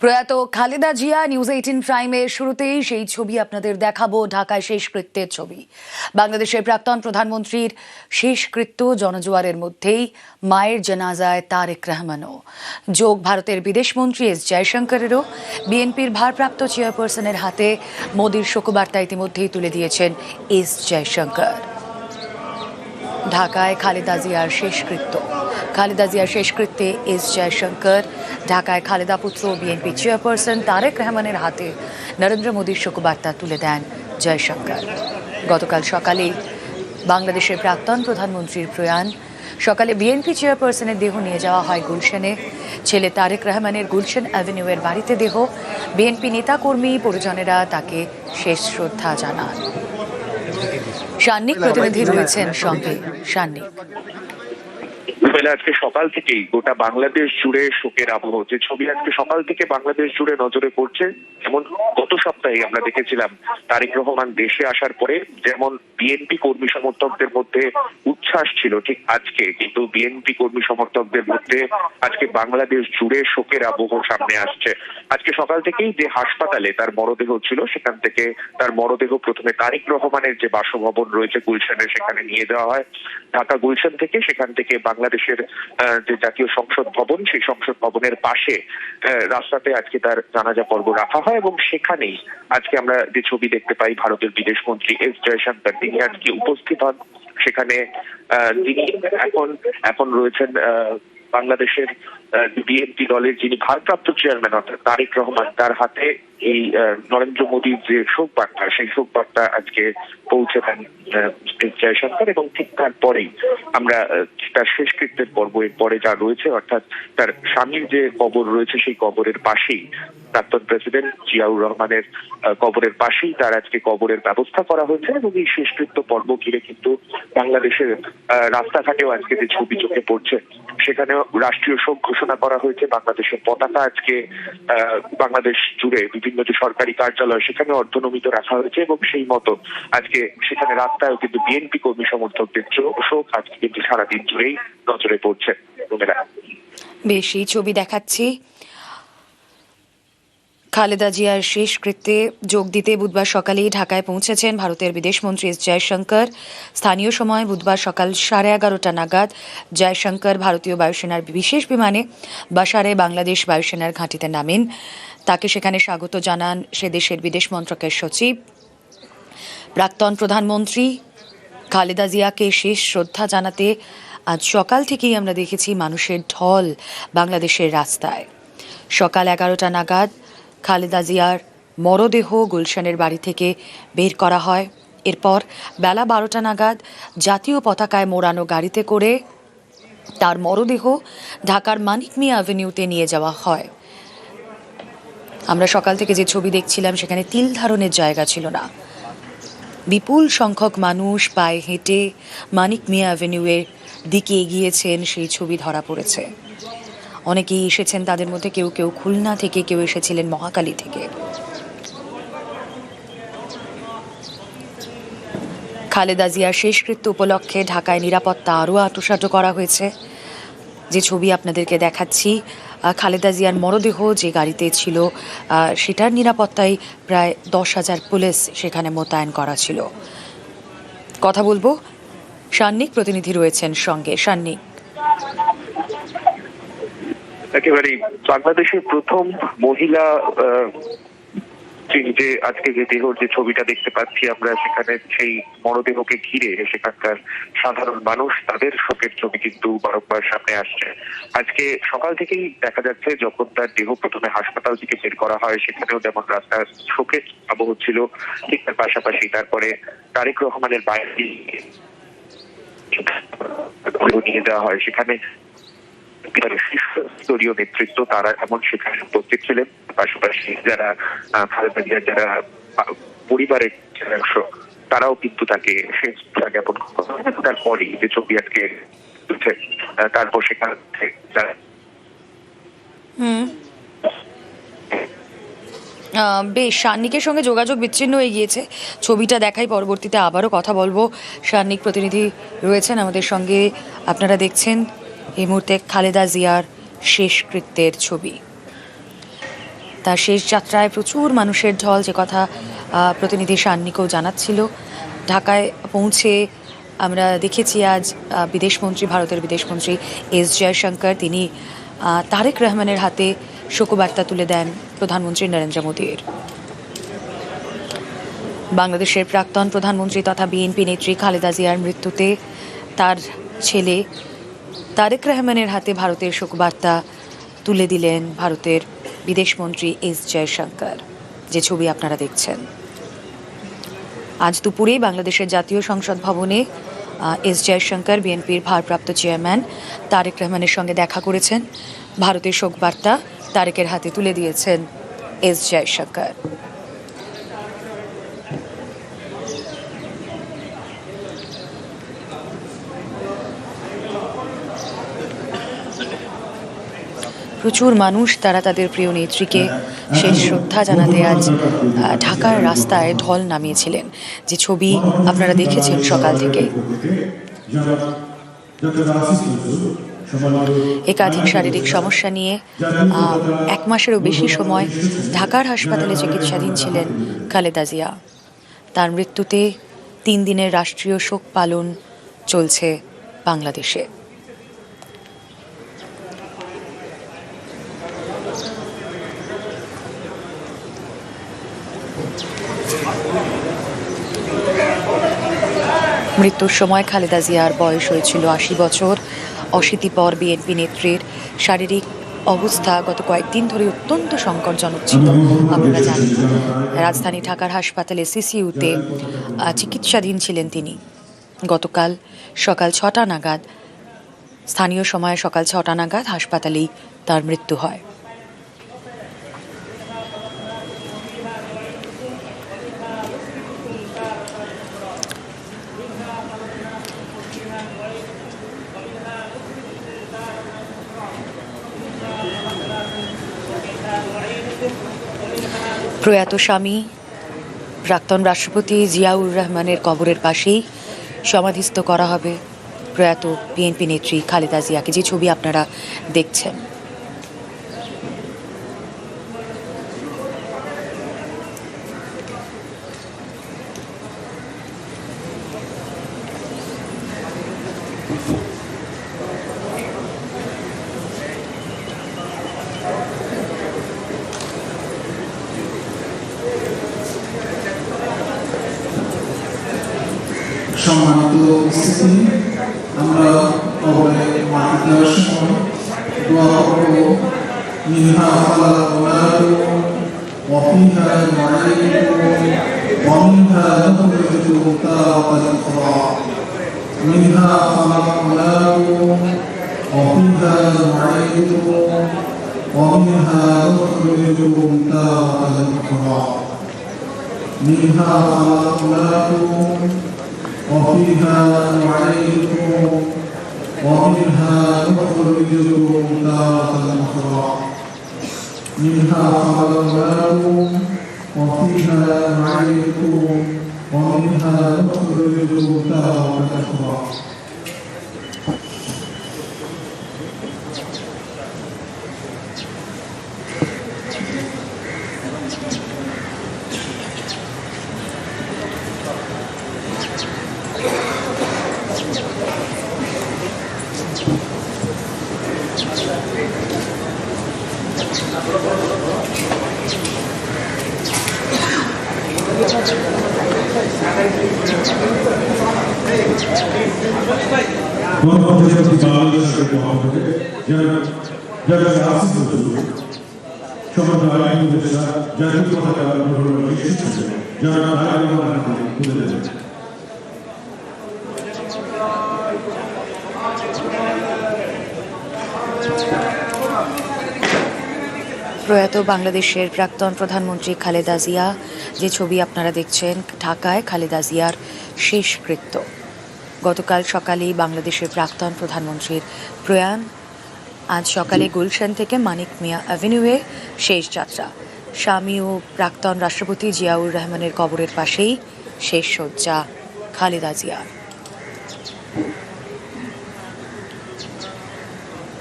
প্রয়াত খালেদা জিয়া নিউজ 18 প্রাইমের শুরুতেই সেই ছবি আপনাদের দেখাবো। ঢাকায় শেষকৃত্যের ছবি। বাংলাদেশের প্রাক্তন প্রধানমন্ত্রীর শেষকৃত্য জনজোয়ারের মধ্যেই মায়ের জানাজায় তারেক রহমানও যোগ। ভারতের বিদেশমন্ত্রী এস জয়শঙ্করেরও। বিএনপির ভারপ্রাপ্ত চেয়ারপারসনের হাতে মোদির শোকবার্তা ইতিমধ্যেই তুলে দিয়েছেন এস জয়শঙ্কর। ঢাকায় খালেদা জিয়ার শেষকৃত্য। খালেদা জিয়ার শেষকৃত্যে এস জয়শঙ্কর। ঢাকায় খালেদা পুত্র বিএনপি চেয়ারপারসন তারেক রহমানের হাতে নরেন্দ্র মোদীর শোকবার্তা তুলে দেন জয়শঙ্কর। গতকাল সকালে বাংলাদেশের প্রাক্তন প্রধানমন্ত্রীর প্রয়াণ। সকালে বিএনপি চেয়ারপারসনের দেহ নিয়ে যাওয়া হয় গুলশানে। ছেলে তারেক রহমানের গুলশান অ্যাভিনিউয়ের বাড়িতে দেহ। বিএনপি নেতাকর্মী পরিজনেরা তাকে শেষ শ্রদ্ধা জানান। সান্নিক প্রতিনিধি রয়েছেন সঙ্গে। সান্নিক, আজকে সকাল থেকেই গোটা বাংলাদেশ জুড়ে শোকের আবহ। যে ছবি আজকে সকাল থেকে বাংলাদেশ জুড়ে নজরে পড়ছে, যেমন গত সপ্তাহে আমরা দেখেছিলাম তারেক রহমান দেশে আসার পরে যেমন বিএনপি কর্মী সমর্থকদের মধ্যে উচ্ছ্বাস ছিল, ঠিক আজকে কিন্তু বিএনপি কর্মী সমর্থকদের মধ্যে আজকে বাংলাদেশ জুড়ে শোকের আবহ সামনে আসছে। আজকে সকাল থেকেই যে হাসপাতালে তার মরদেহ ছিল, সেখান থেকে তার মরদেহ প্রথমে তারেক রহমানের যে বাসভবন রয়েছে গুলশানে, সেখানে নিয়ে যাওয়া হয়। ঢাকা গুলশান থেকে সেখান থেকে বাংলাদেশের যে জাতীয় সংসদ ভবন, সেই সংসদ ভবনের পাশে রাস্তাতে আজকে তার জানাজা পর্ব রাখা হয় এবং সেখানেই আজকে আমরা যে ছবি দেখতে পাই, ভারতের বিদেশমন্ত্রী এস জয়শঙ্কর তিনি আজকে উপস্থিত হন। সেখানে তিনি এখন রয়েছেন বাংলাদেশের বিএনপি দলের যিনি ভারপ্রাপ্ত চেয়ারম্যান অর্থাৎ তারেক রহমান, তার হাতে এই নরেন্দ্র মোদীর যে শোক বার্তা, সেই শোক বার্তা আজকে পৌঁছে দেন জয়শঙ্কর। এবং ঠিক তারপরেই আমরা তার শেষকৃত্যের পর্ব এর পরে যা রয়েছে, অর্থাৎ তার স্বামীর যে কবর রয়েছে, সেই কবরের পাশেই প্রাক্তন প্রেসিডেন্ট জিয়াউর রহমানের কবরের পাশেই তার আজকে কবরের ব্যবস্থা করা হয়েছে। এবং এই শেষকৃত্য পর্ব ঘিরে কিন্তু বাংলাদেশের রাস্তাঘাটেও আজকে যে ছবি চোখে পড়ছে, সেখানেও রাষ্ট্রীয় শোক ঘোষণা করা হয়েছে। বাংলাদেশের পতাকা আজকে বাংলাদেশ জুড়ে বিভিন্ন যে সরকারি কার্যালয়, সেখানে অর্ধনমিত রাখা হয়েছে এবং সেই মতো আজকে সেখানে রাস্তায়ও কিন্তু বিএনপি কর্মী সমর্থকদের শোক আজকে কিন্তু সারাদিন জুড়েই নজরে পড়ছে। বেশ, এই ছবি দেখাচ্ছি। খালেদা জিয়ার শেষকৃত্যে যোগ দিতে বুধবার সকালেই ঢাকায় পৌঁছেছেন ভারতের বিদেশমন্ত্রী এস জয়শঙ্কর। স্থানীয় সময় বুধবার সকাল 11:30 নাগাদ জয়শঙ্কর ভারতীয় বায়ুসেনার বিশেষ বিমানে বাসারে বাংলাদেশ বায়ুসেনার ঘাঁটিতে নামেন। তাকে সেখানে স্বাগত জানান সে দেশের বিদেশ মন্ত্রকের সচিব। প্রাক্তন প্রধানমন্ত্রী খালেদা জিয়াকে শেষ শ্রদ্ধা জানাতে আজ সকাল থেকেই আমরা দেখেছি মানুষের ঢল বাংলাদেশের রাস্তায়। সকাল 11টা নাগাদ খালেদা জিয়ার মরদেহ গুলশানের বাড়ি থেকে বের করা হয়। এরপর বেলা 12টা নাগাদ জাতীয় পতাকায় মোড়ানো গাড়িতে করে তার মরদেহ ঢাকার মানিক মিয়া অ্যাভিনিউতে নিয়ে যাওয়া হয়। আমরা সকাল থেকে যে ছবি দেখছিলাম, সেখানে তিল ধারণের জায়গা ছিল না। বিপুল সংখ্যক মানুষ পায়ে হেঁটে মানিক মিয়া অ্যাভিনিউয়ের দিকে এগিয়েছেন, সেই ছবি ধরা পড়েছে। অনেকেই এসেছেন, তাদের মধ্যে কেউ কেউ খুলনা থেকে, কেউ এসেছিলেন মহাখালী থেকে। খালেদা জিয়ার শেষকৃত্য উপলক্ষে ঢাকায় নিরাপত্তা আরও আঁটোসাঁটো করা হয়েছে। যে ছবি আপনাদেরকে দেখাচ্ছি, খালেদা জিয়ার মরদেহ যে গাড়িতে ছিল, সেটার নিরাপত্তায় প্রায় 10,000 পুলিশ সেখানে মোতায়েন করা ছিল। কথা বলবো, সান্নিক প্রতিনিধি রয়েছেন সঙ্গে। সান্নিক, একেবারে বাংলাদেশের প্রথম মহিলা যে আজকে যে দেহর যে ছবিটা দেখতে পাচ্ছি আমরা, সেখানে সেই মরদেহকে ঘিরে সেখানকার সাধারণ মানুষ, তাদের শোকের ছবি কিন্তু বারংবার সামনে আসছে। আজকে সকাল থেকেই দেখা যাচ্ছে, যখন তার দেহ প্রথমে হাসপাতাল থেকে বের করা হয়, সেখানেও যেমন রাস্তার শোকের আবহ ছিল, ঠিক তার পাশাপাশি তারপরে তারেক রহমানের বাইরে নিয়ে যাওয়া হয়। সেখানে শীর্ষস্তরীয় নেতৃত্ব তারা এমন সেখানে উপস্থিত ছিলেন, পাশাপাশি যারা খালেদা জিয়ার যারা পরিবারের অংশ, তারাও কিন্তু তাকে শেষ জ্ঞাপন করেন। তারপরই যে ছবি আজকে তারপর সেখান থেকে বেশ, সান্নিকের সঙ্গে যোগাযোগ বিচ্ছিন্ন হয়ে গিয়েছে। ছবিটা দেখাই, পরবর্তীতে আবারও কথা বলবো। সান্নিক প্রতিনিধি রয়েছেন আমাদের সঙ্গে। আপনারা দেখছেন এই মুহূর্তে খালেদা জিয়ার শেষকৃত্যের ছবি। তার শেষ যাত্রায় প্রচুর মানুষের ঢল, যে কথা প্রতিনিধি সান্নিকও জানাচ্ছিল। ঢাকায় পৌঁছে আমরা দেখেছি আজ ভারতের বিদেশমন্ত্রী এস জয়শঙ্কর তিনি তারেক রহমানের হাতে শোকবার্তা তুলে দেন প্রধানমন্ত্রী নরেন্দ্র মোদীর। বাংলাদেশের প্রাক্তন প্রধানমন্ত্রী তথা বিএনপি নেত্রী খালেদা জিয়ার মৃত্যুতে তার ছেলে তারেক রহমানের হাতে ভারতের শোকবার্তা তুলে দিলেন ভারতের বিদেশমন্ত্রী এস জয়শঙ্কর, যে ছবি আপনারা দেখছেন। আজ দুপুরে বাংলাদেশের জাতীয় সংসদ ভবনে এস জয়শঙ্কর বিএনপির ভারপ্রাপ্ত চেয়ারম্যান তারেক রহমানের সঙ্গে দেখা করেছেন। ভারতের শোকবার্তা তারেকের হাতে তুলে দিয়েছেন এস জয়শঙ্কর। প্রচুর মানুষ তারা তাদের প্রিয় নেত্রীকে শেষ শ্রদ্ধা জানাতে আজ ঢাকার রাস্তায় ঢল নামিয়েছিলেন, যে ছবি আপনারা দেখেছেন সকাল থেকে। একাধিক শারীরিক সমস্যা নিয়ে 1 মাসেরও বেশি সময় ঢাকার হাসপাতালে চিকিৎসাধীন ছিলেন খালেদা জিয়া। তার মৃত্যুতে 3 দিনের রাষ্ট্রীয় শোক পালন চলছে বাংলাদেশে। মৃত্যুর সময় খালেদা জিয়ার বয়স হয়েছিল 80 বছর। অশীতিপর বিএনপি নেত্রীর শারীরিক অবস্থা গত কয়েকদিন ধরে অত্যন্ত সংকটজনক ছিল, আপনারা জানেন। রাজধানী ঢাকার হাসপাতালে সিসিইউতে চিকিৎসাধীন ছিলেন তিনি। গতকাল সকাল 6টা নাগাদ, স্থানীয় সময় সকাল 6টা নাগাদ হাসপাতালেই তার মৃত্যু হয়। প্রয়াত স্বামী প্রাক্তন রাষ্ট্রপতি জিয়াউর রহমানের কবরের পাশেই সমাধিস্থ করা হবে প্রয়াত বিএনপি নেত্রী খালেদা জিয়াকে, যে ছবি আপনারা দেখছেন। সম্মানিত উপস্থিতি, আমরা কবরে মাটি দেওয়ার সময় দোয়া করব, মিনহা খালাকনাকুম ওয়া ফিহা নুঈদুকুম ওয়া মিনহা নুখরিজুকুম তারাতান উখরা, মিনহা খালাকনাকুম ওয়া ফিহা নুঈদুকুম ওয়া মিনহা নুখরিজুকুম তারাতান উখরা, মিনহা খালাকনাকুম وفيها نعيدكم ومنها نخرجكم تارة أخرى، منها خلقناكم وفيها نعيدكم ومنها نخرجكم تارة أخرى. প্রয়াত বাংলাদেশের প্রাক্তন প্রধানমন্ত্রী খালেদা জিয়া, যে ছবি আপনারা দেখছেন ঢাকায় খালেদা জিয়ার শেষকৃত্য। গতকাল সকালেই বাংলাদেশের প্রাক্তন প্রধানমন্ত্রীর প্রয়াণ। আজ সকালে গুলশান থেকে মানিক মিয়া অ্যাভিনিউয়ে শেষ যাত্রা। স্বামী ও প্রাক্তন রাষ্ট্রপতি জিয়াউর রহমানের কবরের পাশেই শেষ শয্যা খালেদা জিয়ার।